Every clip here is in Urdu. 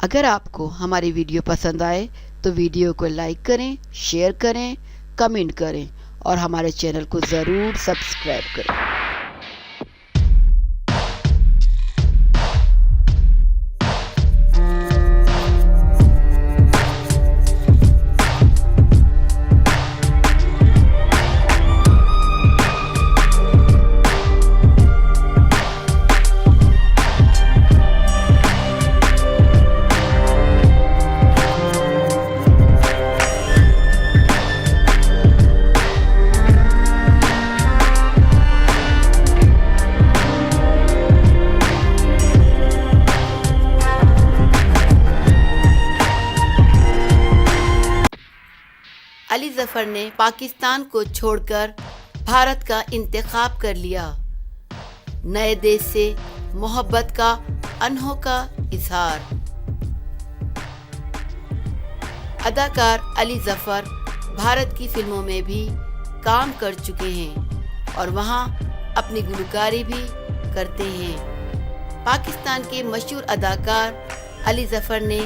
اگر آپ کو ہماری ویڈیو پسند آئے تو ویڈیو کو لائک کریں، شیئر کریں، کمنٹ کریں اور ہمارے چینل کو ضرور سبسکرائب کریں۔ علی ظفر نے پاکستان کو چھوڑ کر بھارت کا انتخاب کر لیا۔ نئے دیش سے محبت کا انوکھا اظہار۔ اداکار علی ظفر بھارت کی فلموں میں بھی کام کر چکے ہیں اور وہاں اپنی گلوکاری بھی کرتے ہیں۔ پاکستان کے مشہور اداکار علی ظفر نے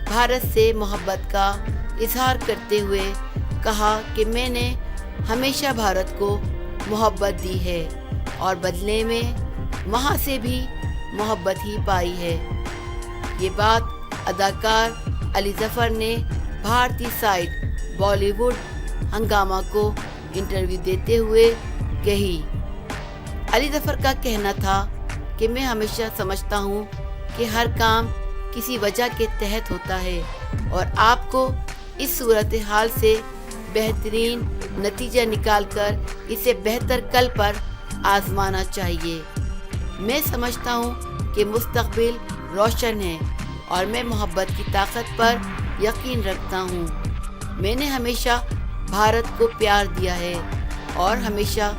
بھارت سے محبت کا اظہار کرتے ہوئے کہا کہ میں نے ہمیشہ بھارت کو محبت دی ہے اور بدلے میں وہاں سے بھی محبت ہی پائی ہے۔ یہ بات اداکار علی ظفر نے بھارتی سائٹ بالی ووڈ ہنگامہ کو انٹرویو دیتے ہوئے کہی۔ علی ظفر کا کہنا تھا کہ میں ہمیشہ سمجھتا ہوں کہ ہر کام کسی وجہ کے تحت ہوتا ہے اور آپ کو اس صورتحال سے بہترین نتیجہ نکال کر اسے بہتر کل پر آزمانا چاہیے۔ میں سمجھتا ہوں کہ مستقبل روشن ہے اور میں محبت کی طاقت پر یقین رکھتا ہوں۔ میں نے ہمیشہ بھارت کو پیار دیا ہے اور ہمیشہ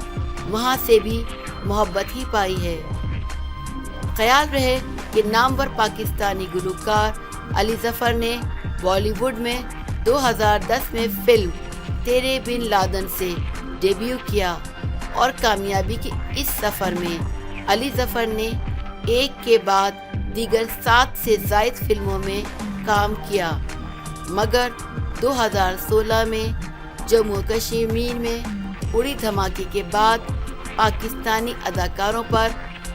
وہاں سے بھی محبت ہی پائی ہے۔ خیال رہے کہ نامور پاکستانی گلوکار علی ظفر نے بالی ووڈ میں 2010 میں فلم تیرے بن لادن سے ڈیبیو کیا اور کامیابی کے اس سفر میں علی ظفر نے ایک کے بعد دیگر 7 سے زائد فلموں میں کام کیا، مگر 2016 میں جموں و کشمیر میں اڑی دھماکے کے بعد پاکستانی اداکاروں پر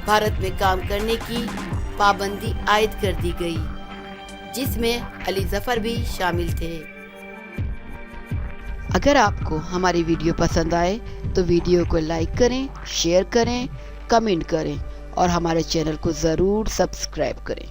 بھارت میں کام کرنے کی پابندی عائد کر دی گئی، جس میں علی ظفر بھی شامل تھے۔ اگر آپ کو ہماری ویڈیو پسند آئے تو ویڈیو کو لائک کریں، شیئر کریں، کمنٹ کریں اور ہمارے چینل کو ضرور سبسکرائب کریں۔